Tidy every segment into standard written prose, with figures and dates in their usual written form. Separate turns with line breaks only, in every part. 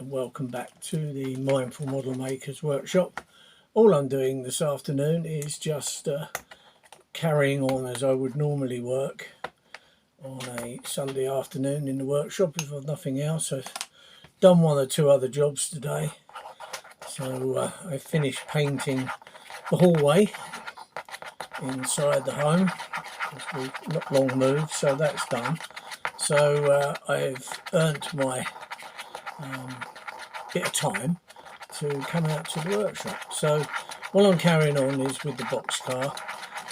Welcome back to the Mindful Model Makers Workshop. All I'm doing this afternoon is just carrying on as I would normally work on a Sunday afternoon in the workshop if I've nothing else. I've done one or two other jobs today, so I finished painting the hallway inside the home. We've not long moved, so that's done. So I've earned my bit of time to come out to the workshop. So what I'm carrying on is with the box car,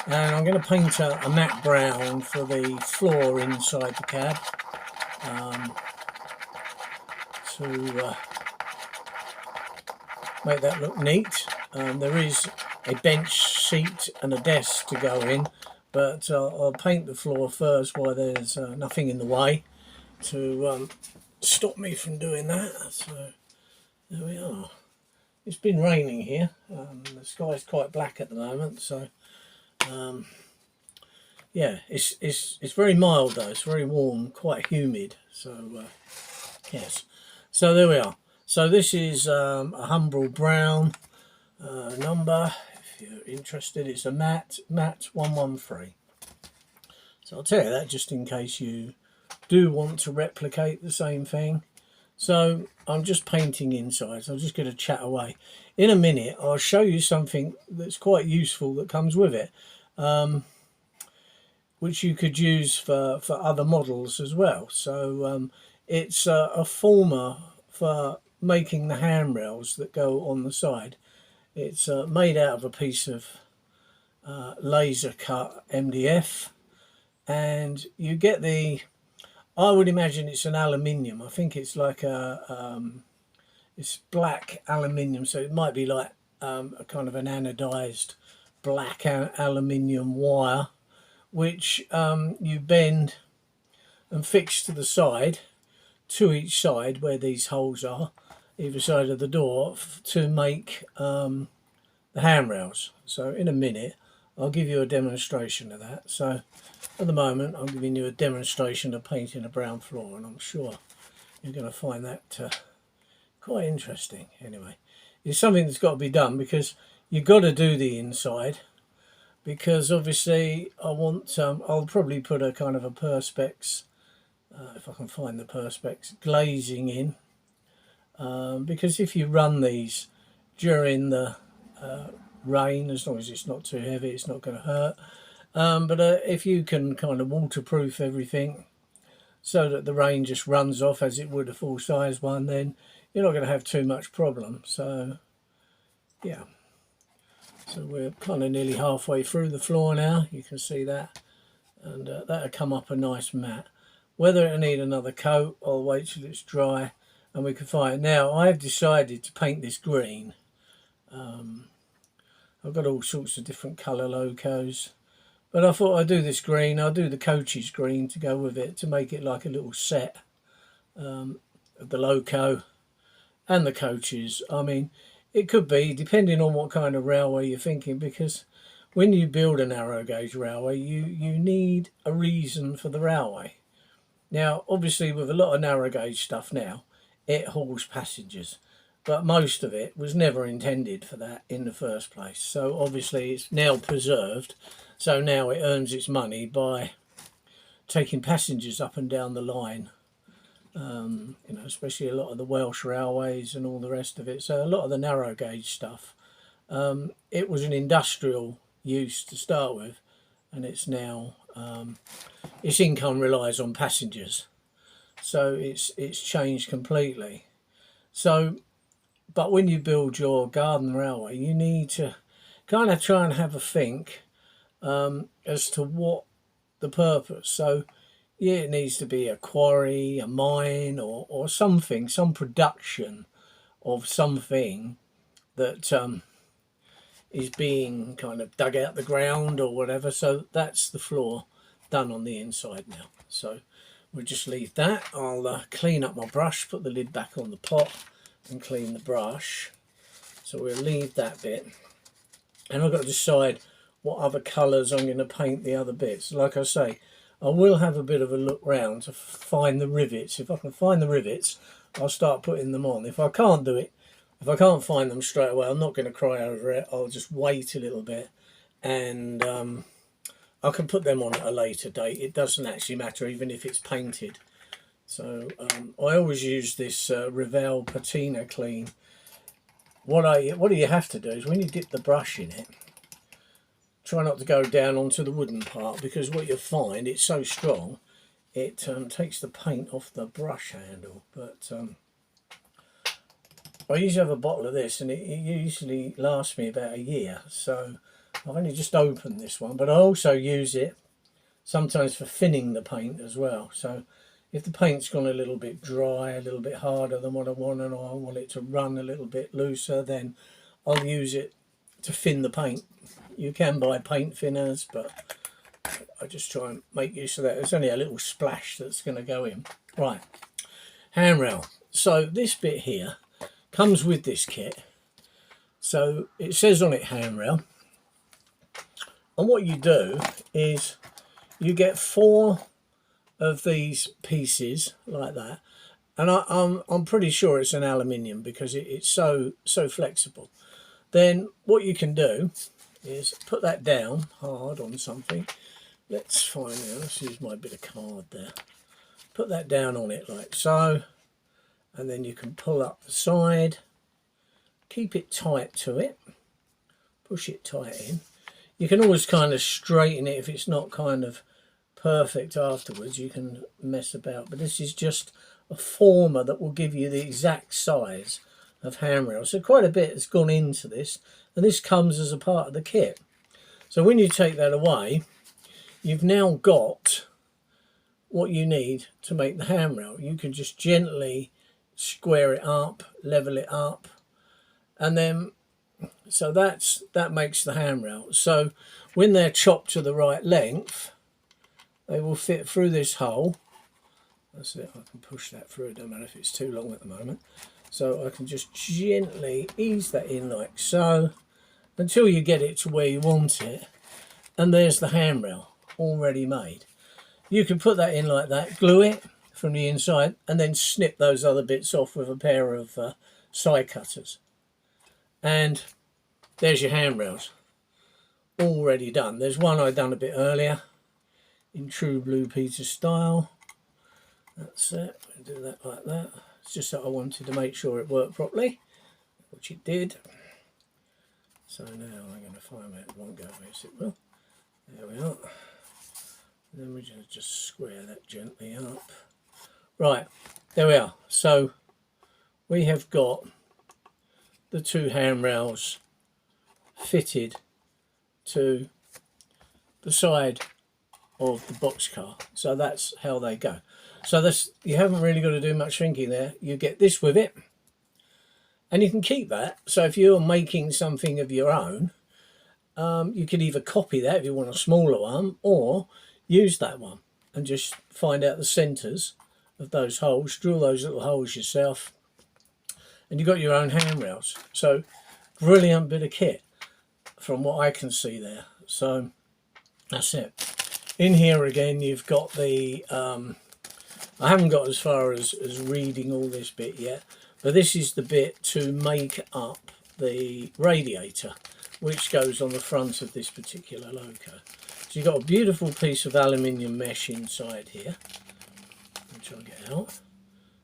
and I'm going to paint a matte brown for the floor inside the cab to make that look neat. There is a bench seat and a desk to go in, but I'll paint the floor first while there's nothing in the way to stop me from doing that. So there we are. It's been raining here. The sky's quite black at the moment, so yeah, it's very mild though. It's very warm, quite humid. So yes, so there we are. So this is a Handrail brown number. If you're interested, it's a matte 113. So I'll tell you that just in case you do want to replicate the same thing. So I'm just painting inside, so I'm just going to chat away. In a minute I'll show you something that's quite useful that comes with it, which you could use for other models as well. So it's a former for making the handrails that go on the side. It's made out of a piece of laser cut MDF, and you get the, I would imagine it's an aluminium. I think it's like it's black aluminium, so it might be like a kind of an anodized black aluminium wire, which you bend and fix to the side, to each side where these holes are, either side of the door, to make the handrails. So in a minute I'll give you a demonstration of that. So at the moment I'm giving you a demonstration of painting a brown floor, and I'm sure you're going to find that quite interesting. Anyway, it's something that's got to be done because you've got to do the inside, because obviously I want I'll probably put a kind of a perspex, if I can find the perspex, glazing in, because if you run these during the rain, as long as it's not too heavy, it's not going to hurt. But if you can kind of waterproof everything so that the rain just runs off as it would a full-size one, then you're not going to have too much problem. So yeah, so we're kind of nearly halfway through the floor now, you can see that, and that'll come up a nice matte. Whether it'll need another coat, I'll wait till it's dry and we can find it. Now I've decided to paint this green. I've got all sorts of different colour logos, but I thought I'd do this green. I'll do the coaches green to go with it, to make it like a little set of the loco and the coaches. I mean, it could be, depending on what kind of railway you're thinking, because when you build a narrow gauge railway, you need a reason for the railway. Now, obviously, with a lot of narrow gauge stuff now, it hauls passengers, but most of it was never intended for that in the first place. So obviously it's now preserved, so now it earns its money by taking passengers up and down the line, you know, especially a lot of the Welsh railways and all the rest of it. So a lot of the narrow gauge stuff, it was an industrial use to start with, and it's now its income relies on passengers, so it's changed completely. So but when you build your garden railway, you need to kind of try and have a think as to what the purpose. So yeah, it needs to be a quarry, a mine, or something, some production of something that is being kind of dug out the ground or whatever. So that's the floor done on the inside now. So we'll just leave that. I'll clean up my brush, put the lid back on the pot and clean the brush. So we'll leave that bit, and I've got to decide what other colours I'm going to paint the other bits. Like I say, I will have a bit of a look round to find the rivets. If I can find the rivets, I'll start putting them on. If I can't do it, if I can't find them straight away, I'm not going to cry over it. I'll just wait a little bit, and I can put them on at a later date. It doesn't actually matter, even if it's painted. So I always use this Revell Patina Clean. What you have to do is when you dip the brush in it, try not to go down onto the wooden part, because what you'll find, it's so strong, it takes the paint off the brush handle. But I usually have a bottle of this, and it usually lasts me about a year. So I've only just opened this one, but I also use it sometimes for thinning the paint as well. So if the paint's gone a little bit dry, a little bit harder than what I want, and I want it to run a little bit looser, then I'll use it to thin the paint. You can buy paint thinners, but I just try and make use of that. There's only a little splash that's going to go in. Right, handrail. So this bit here comes with this kit. So it says on it handrail. And what you do is you get 4 of these pieces like that, and I'm pretty sure it's an aluminium because it's so flexible. Then what you can do is put that down hard on something. Let's find out. Let's use my bit of card there. Put that down on it like so, and then you can pull up the side. Keep it tight to it. Push it tight in. You can always kind of straighten it if it's not kind of perfect afterwards. You can mess about, but this is just a former that will give you the exact size of handrail. So quite a bit has gone into this, and this comes as a part of the kit. So when you take that away, you've now got what you need to make the handrail. You can just gently square it up, level it up, and then so that makes the handrail. So when they're chopped to the right length, they will fit through this hole. That's it. I can push that through. It don't matter if it's too long at the moment. So I can just gently ease that in like so until you get it to where you want it. And there's the handrail already made. You can put that in like that, glue it from the inside, and then snip those other bits off with a pair of side cutters. And there's your handrails already done. There's one I done a bit earlier in true Blue Peter style. That's it. I do that like that. It's just that I wanted to make sure it worked properly, which it did. So now I'm going to find where it won't go. Yes, it will. There we are. And then we're going to just square that gently up. Right, there we are. So we have got the 2 handrails fitted to the side of the boxcar. So that's how they go. So this, you haven't really got to do much thinking there. You get this with it, and you can keep that. So if you're making something of your own, you could either copy that if you want a smaller one, or use that one and just find out the centres of those holes, drill those little holes yourself, and you've got your own handrails. So brilliant bit of kit from what I can see there. So that's it. In here again, you've got the I haven't got as far as reading all this bit yet, but this is the bit to make up the radiator, which goes on the front of this particular loco. So you've got a beautiful piece of aluminium mesh inside here, which I'll get out.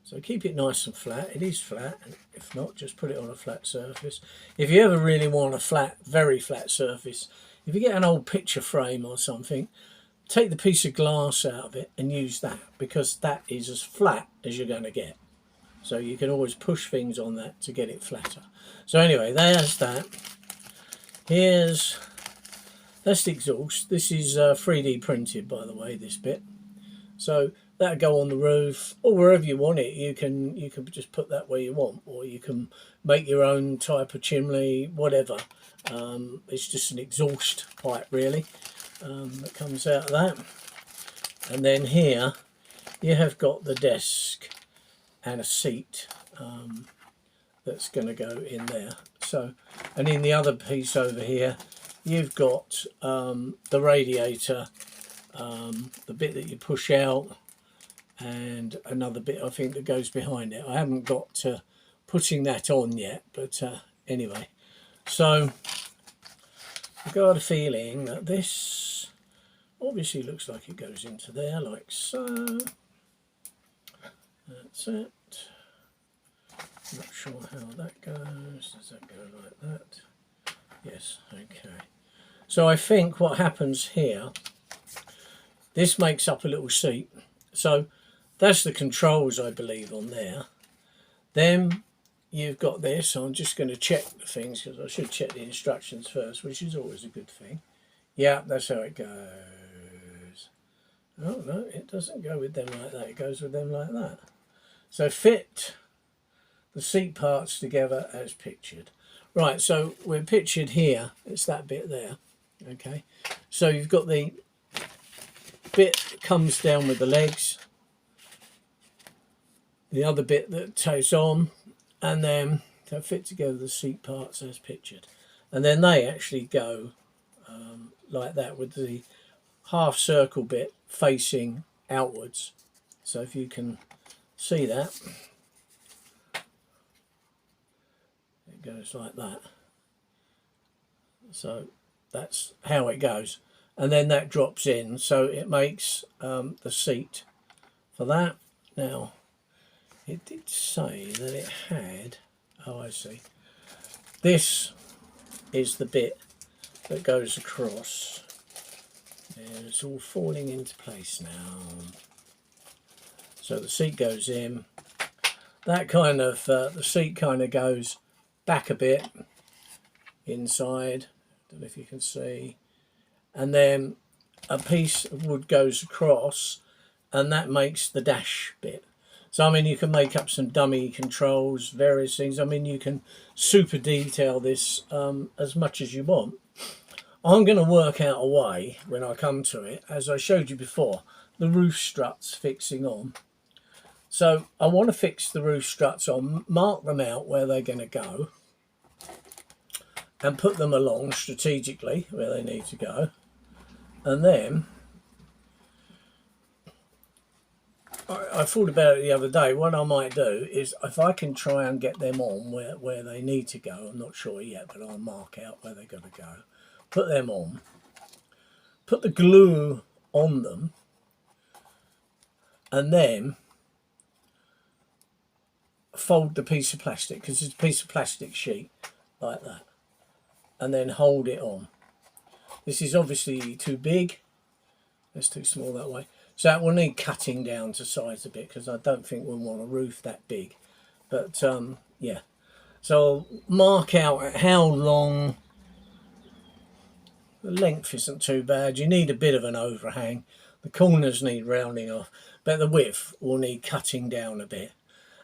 So keep it nice and flat. It is flat, and if not, just put it on a flat surface. If you ever really want a flat, very flat surface, if you get an old picture frame or something, take the piece of glass out of it and use that, because that is as flat as you're going to get. So you can always push things on that to get it flatter. So anyway, there's that. That's the exhaust. This is 3D printed, by the way, this bit. So that'll go on the roof or wherever you want it. You can just put that where you want, or you can make your own type of chimney, whatever. It's just an exhaust pipe really that comes out of that. And then here you have got the desk and a seat that's going to go in there. So, and in the other piece over here you've got the radiator, the bit that you push out, and another bit I think that goes behind it. I haven't got to putting that on yet, but anyway, so I've got a feeling that this obviously looks like it goes into there like so. That's it. Not sure how that goes. Does that go like that? Yes, okay. So I think what happens here, this makes up a little seat. So that's the controls, I believe, on there. Then you've got this. I'm just going to check the things because I should check the instructions first, which is always a good thing. Yeah, that's how it goes. Oh, no, it doesn't go with them like that. It goes with them like that. So fit the seat parts together as pictured. Right, so we're pictured here. It's that bit there. Okay, so you've got the bit that comes down with the legs, the other bit that takes on, and then to fit together the seat parts as pictured. And then they actually go like that with the half circle bit facing outwards. So if you can see that, it goes like that. So that's how it goes, and then that drops in, so it makes the seat for that. Now it did say that it had, oh I see, this is the bit that goes across, and it's all falling into place now. So the seat goes in, that kind of the seat kind of goes back a bit inside, don't know if you can see, and then a piece of wood goes across, and that makes the dash bit. So I mean, you can make up some dummy controls, various things. I mean, you can super detail this as much as you want. I'm going to work out a way when I come to it, as I showed you before, the roof struts fixing on. So I want to fix the roof struts on, mark them out where they're going to go, and put them along strategically where they need to go. And then I thought about it the other day. What I might do is, if I can try and get them on where they need to go, I'm not sure yet, but I'll mark out where they're going to go, put them on, put the glue on them, and then fold the piece of plastic, because it's a piece of plastic sheet like that, and then hold it on. This is obviously too big, it's too small that way, so that will need cutting down to size a bit, because I don't think we'll want a roof that big. But yeah, so I'll mark out how long. The length isn't too bad, you need a bit of an overhang, the corners need rounding off, but the width will need cutting down a bit.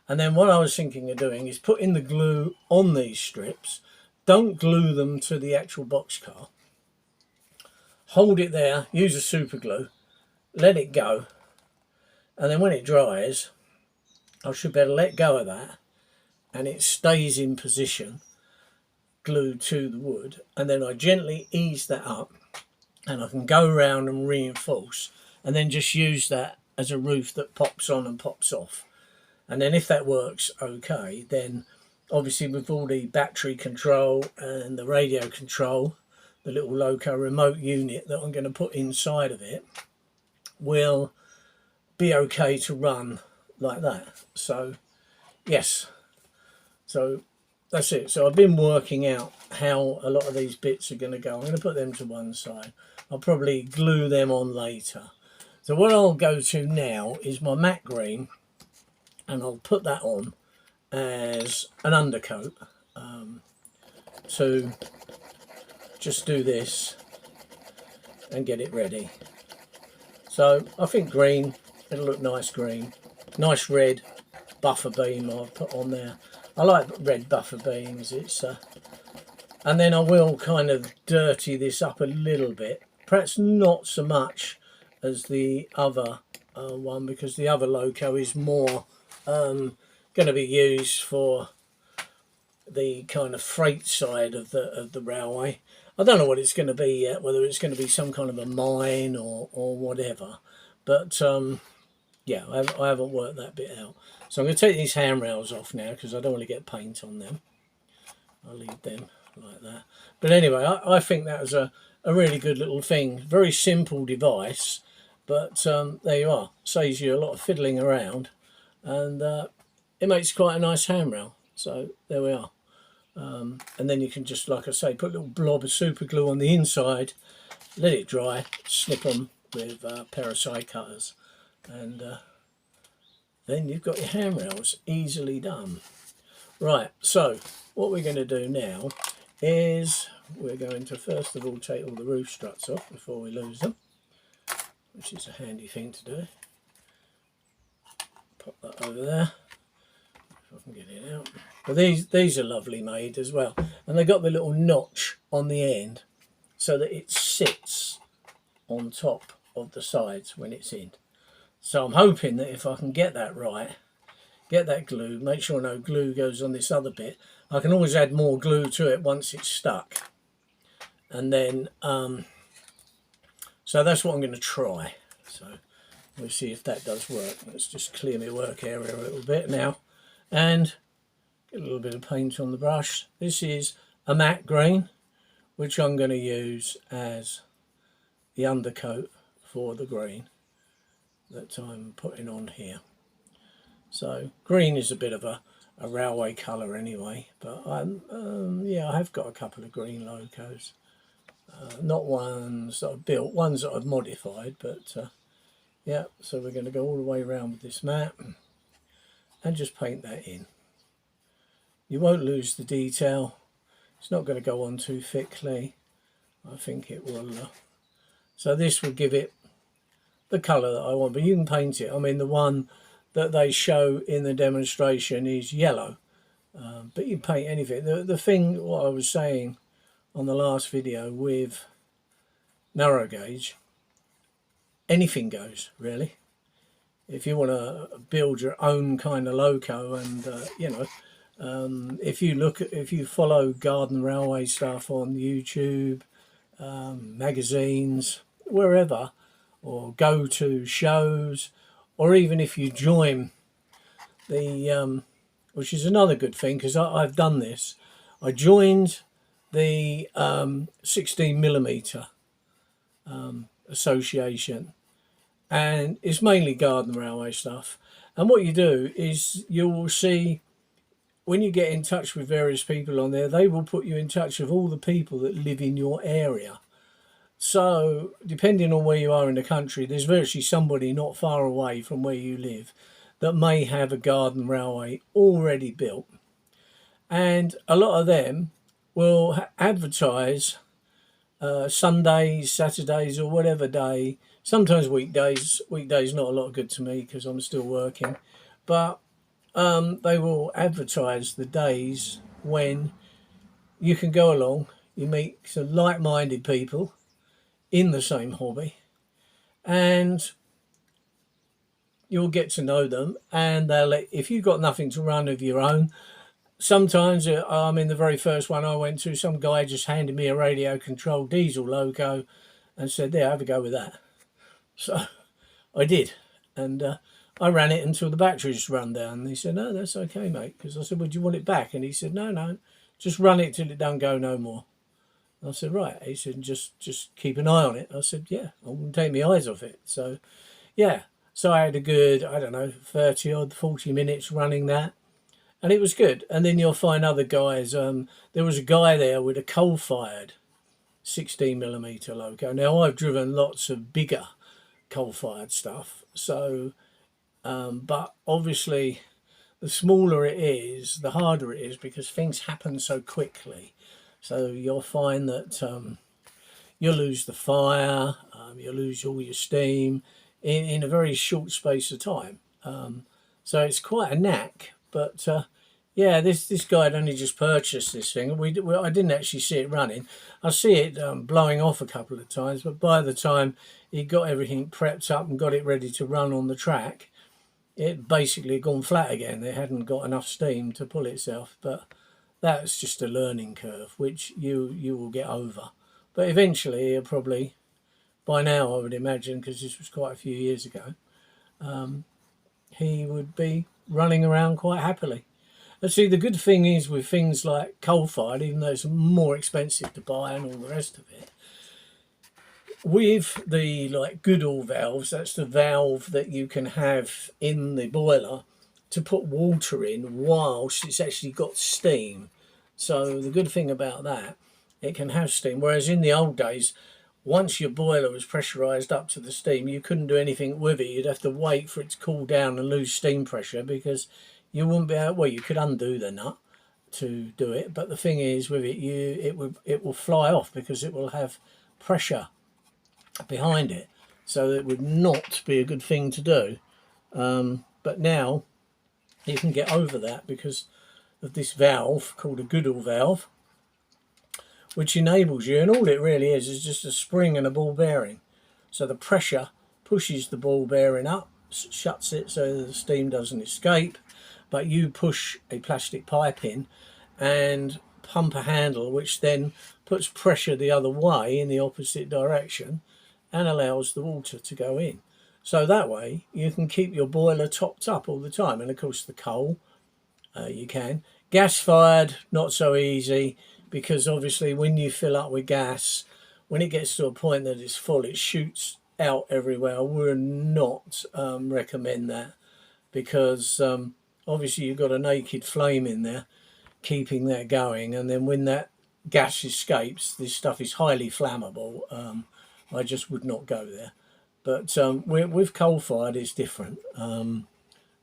And then what I was thinking of doing is putting the glue on these strips. Don't glue them to the actual boxcar. Hold it there, use a super glue, let it go, and then when it dries, I should better let go of that, and it stays in position, glued to the wood, and then I gently ease that up, and I can go around and reinforce, and then just use that as a roof that pops on and pops off. And then if that works okay, then obviously with all the battery control and the radio control, the little loco remote unit that I'm going to put inside of it will be okay to run like that. So yes, so that's it. So I've been working out how a lot of these bits are going to go. I'm going to put them to one side. I'll probably glue them on later. So what I'll go to now is my matte green, and I'll put that on as an undercoat to just do this and get it ready. So I think green, it'll look nice green. Nice red buffer beam I've put on there. I like red buffer beams. It's and then I will kind of dirty this up a little bit. Perhaps not so much as the other one, because the other loco is more going to be used for the kind of freight side of the railway. I don't know what it's going to be yet, whether it's going to be some kind of a mine or whatever. But yeah, I haven't worked that bit out. So I'm going to take these handrails off now because I don't want to get paint on them. I'll leave them like that. But anyway, I think that was a really good little thing. Very simple device, but there you are. Saves you a lot of fiddling around, and it makes quite a nice handrail. So there we are. And then you can just, like I say, put a little blob of super glue on the inside, let it dry, snip them with a pair of side cutters, and then you've got your handrails easily done. Right, so what we're going to do now is we're going to first of all take all the roof struts off before we lose them, which is a handy thing to do. Pop that over there, if I can get it out. But these are lovely made as well, and they got the little notch on the end so that it sits on top of the sides when it's in. So I'm hoping that if I can get that right, get that glue, make sure no glue goes on this other bit. I can always add more glue to it once it's stuck. And then, so that's what I'm going to try. So we'll see if that does work. Let's just clear my work area a little bit now. And get a little bit of paint on the brush. This is a matte green, which I'm going to use as the undercoat for the green that I'm putting on here. So green is a bit of a railway colour anyway, but yeah, I have got a couple of green locos. Not ones that I've built, ones that I've modified, but yeah, so we're going to go all the way around with this mat and just paint that in. You won't lose the detail. It's not going to go on too thickly. I think it will. So this will give it the colour that I want, but you can paint it. I mean, the one that they show in the demonstration is yellow, but you paint anything. The thing, what I was saying on the last video with narrow gauge, anything goes really. If you want to build your own kind of loco, and you know, if you follow garden railway stuff on YouTube, magazines, wherever, or go to shows, or even if you join the which is another good thing, because I've done this. I joined the 16mm association, and it's mainly garden railway stuff. And what you do is you will see, when you get in touch with various people on there, they will put you in touch with all the people that live in your area. So depending on where you are in the country, there's virtually somebody not far away from where you live that may have a garden railway already built. And a lot of them will advertise Sundays, Saturdays, or whatever day, sometimes weekdays. Weekdays not a lot good to me because I'm still working, but they will advertise the days when you can go along, you meet some like-minded people in the same hobby, and you'll get to know them, and they'll let, if you've got nothing to run of your own. Sometimes, I mean, the very first one I went to, some guy just handed me a radio-controlled diesel loco and said, there, have a go with that. So I did, and I ran it until the batteries run down. And he said, no, that's okay, mate. Because I said, would you want it back? And he said, no, just run it till it don't go no more. I said, right. He said, just keep an eye on it. I said, yeah, I wouldn't take my eyes off it. So, yeah. So I had a good, I don't know, 30 odd, 40 minutes running that. And it was good. And then you'll find other guys. There was a guy there with a coal-fired 16mm loco. Now, I've driven lots of bigger coal-fired stuff. So, but obviously, the smaller it is, the harder it is, because things happen so quickly. So you'll find that you'll lose the fire, you'll lose all your steam in a very short space of time. So it's quite a knack. But yeah, this guy had only just purchased this thing. I didn't actually see it running. I see it blowing off a couple of times, but by the time he got everything prepped up and got it ready to run on the track, it basically had gone flat again. It hadn't got enough steam to pull itself. But that's just a learning curve, which you will get over. But eventually, probably by now, I would imagine, because this was quite a few years ago, he would be running around quite happily. And see, the good thing is with things like coal-fired, even though it's more expensive to buy and all the rest of it, with the like Goodall valves, that's the valve that you can have in the boiler to put water in whilst it's actually got steam. So the good thing about that, it can have steam. Whereas in the old days, once your boiler was pressurised up to the steam, you couldn't do anything with it. You'd have to wait for it to cool down and lose steam pressure, because you wouldn't be able, well, you could undo the nut to do it, but the thing is with it, it will fly off because it will have pressure behind it, so it would not be a good thing to do. But now you can get over that because of this valve called a Goodall valve, which enables you, and all it really is just a spring and a ball bearing. So the pressure pushes the ball bearing up, shuts it so the steam doesn't escape, but you push a plastic pipe in and pump a handle, which then puts pressure the other way in the opposite direction and allows the water to go in. So that way you can keep your boiler topped up all the time. And of course the coal, you can. Gas fired, not so easy, because obviously when you fill up with gas, when it gets to a point that it's full, it shoots out everywhere. I would not recommend that, because obviously you've got a naked flame in there keeping that going, and then when that gas escapes, this stuff is highly flammable. I just would not go there. But with coal fired, it's different.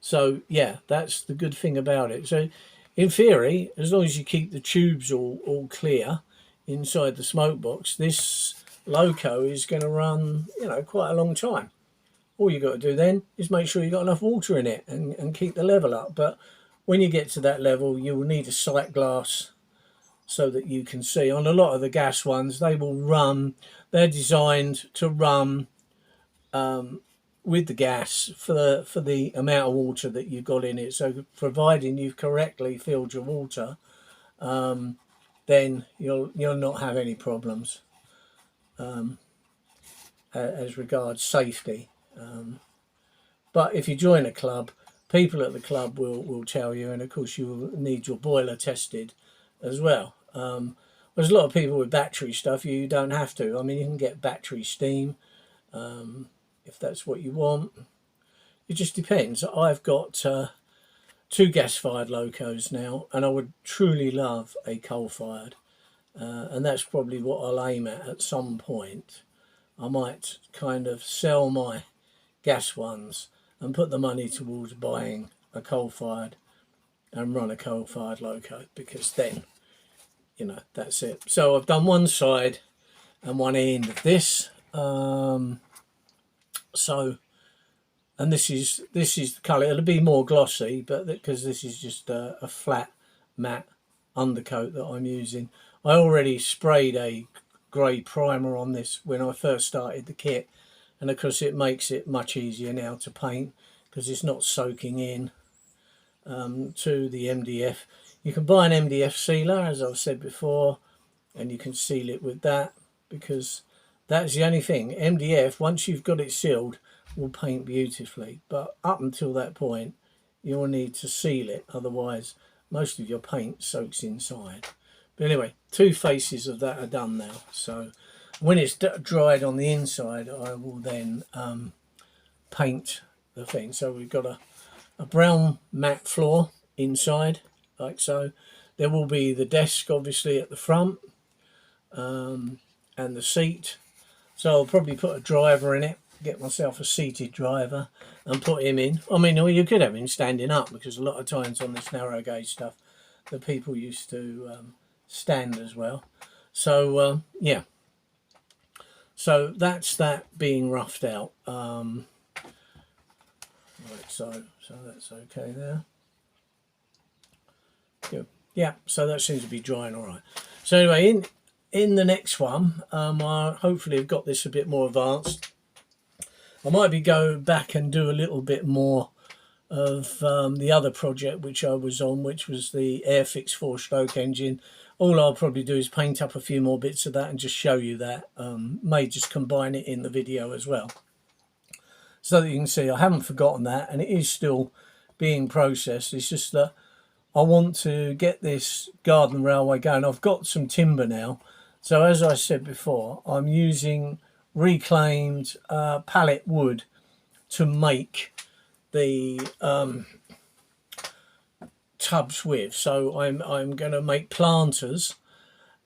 So yeah, that's the good thing about it. So in theory, as long as you keep the tubes all clear inside the smoke box, this loco is going to run, you know, quite a long time. All you got to do then is make sure you've got enough water in it and keep the level up. But when you get to that level, you will need a sight glass so that you can see. On a lot of the gas ones, they will run, they're designed to run with the gas for the amount of water that you've got in it. So providing you've correctly filled your water, then you'll not have any problems as regards safety. But if you join a club, people at the club will tell you, and of course you will need your boiler tested as well. There's a lot of people with battery stuff, you don't have to. I mean, you can get battery steam if that's what you want. It just depends. I've got 2 gas-fired locos now, and I would truly love a coal-fired, and that's probably what I'll aim at some point. I might kind of sell my gas ones and put the money towards buying a coal-fired and run a coal-fired loco, because then, you know, that's it. So I've done one side and one end of this. So, and this is the colour. It'll be more glossy, but because this is just a flat matte undercoat that I'm using. I already sprayed a grey primer on this when I first started the kit, and of course it makes it much easier now to paint because it's not soaking in to the MDF. You can buy an MDF sealer, as I've said before, and you can seal it with that, because that's the only thing. MDF, once you've got it sealed, will paint beautifully, but up until that point you'll need to seal it, otherwise most of your paint soaks inside. But anyway, 2 faces of that are done now, so when it's dried on the inside I will then paint the thing. So we've got a brown matte floor inside, like so. There will be the desk obviously at the front, and the seat. So I'll probably put a driver in it, get myself a seated driver and put him in. I mean, or you could have him standing up, because a lot of times on this narrow gauge stuff the people used to stand as well. So yeah, so that's that being roughed out. Right, so that's okay there. Good. Yeah, so that seems to be drying all right. So anyway, in the next one, I hopefully have got this a bit more advanced. I might be go back and do a little bit more of the other project which I was on, which was the Airfix 4-stroke engine. All I'll probably do is paint up a few more bits of that and just show you that. May just combine it in the video as well. so that you can see I haven't forgotten that, and it is still being processed. It's just that I want to get this garden railway going. I've got some timber now, so as I said before, I'm using reclaimed pallet wood to make the tubs with. So I'm going to make planters,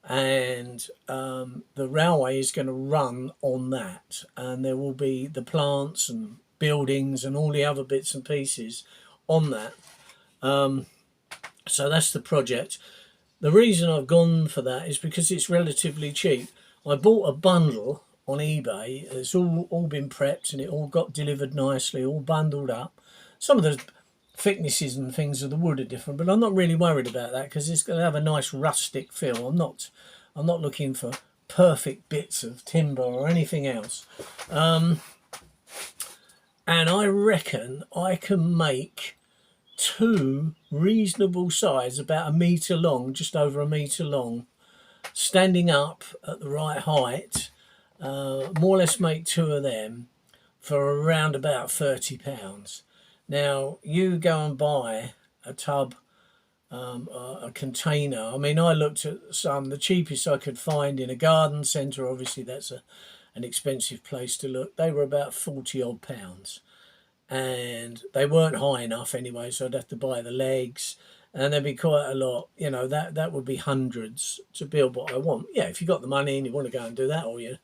and the railway is going to run on that, and there will be the plants and buildings and all the other bits and pieces on that. So that's the project. The reason I've gone for that is because it's relatively cheap. I bought a bundle on eBay. It's all been prepped, and it all got delivered nicely, all bundled up. Some of the thicknesses and things of the wood are different, but I'm not really worried about that because it's going to have a nice rustic feel. I'm not looking for perfect bits of timber or anything else. And I reckon I can make two reasonable size, about a metre long, just over a metre long, standing up at the right height, more or less make two of them for around about £30. Now, you go and buy a tub, a container. I mean, I looked at some, the cheapest I could find in a garden centre. Obviously, that's an expensive place to look. They were about 40 odd pounds, and they weren't high enough anyway, so I'd have to buy the legs, and there'd be quite a lot. You know, that would be hundreds to build what I want. Yeah, if you got the money and you want to go and do that, or you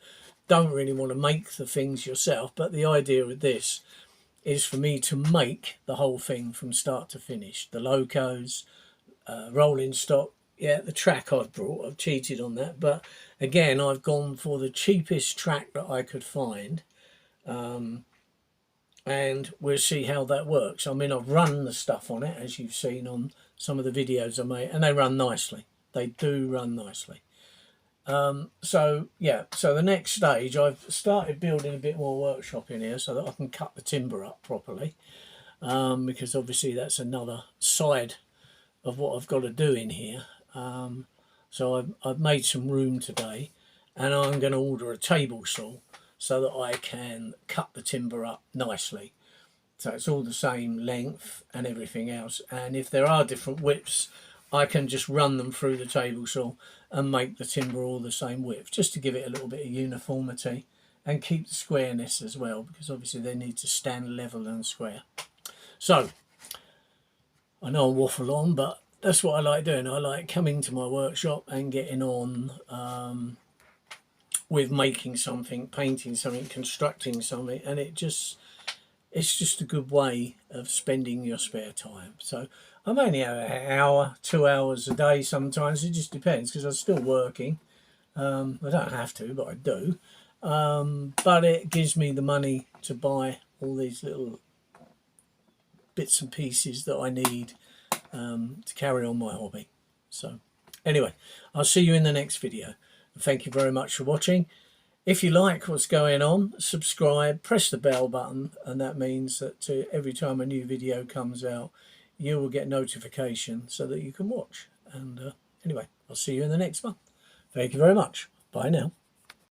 don't really want to make the things yourself. But the idea with this is for me to make the whole thing from start to finish. The locos, rolling stock, yeah, the track I've brought, I've cheated on that, but again, I've gone for the cheapest track that I could find, and we'll see how that works. I mean, I've run the stuff on it, as you've seen on some of the videos I made, and they run nicely. They do run nicely. So yeah, so the next stage, I've started building a bit more workshop in here so that I can cut the timber up properly, because obviously that's another side of what I've got to do in here. So I've made some room today, and I'm going to order a table saw so that I can cut the timber up nicely, so it's all the same length and everything else. And if there are different widths, I can just run them through the table saw and make the timber all the same width, just to give it a little bit of uniformity and keep the squareness as well, because obviously they need to stand level and square. So I know I waffle on, but that's what I like doing. I like coming to my workshop and getting on with making something, painting something, constructing something, and it's just a good way of spending your spare time. So I'm only an hour, 2 hours a day sometimes. It just depends, because I'm still working. I don't have to, but I do. But it gives me the money to buy all these little bits and pieces that I need to carry on my hobby. So anyway, I'll see you in the next video. Thank you very much for watching. If you like what's going on, subscribe, press the bell button, and that means that every time a new video comes out, you will get notification so that you can watch. And anyway, I'll see you in the next one. Thank you very much. Bye now.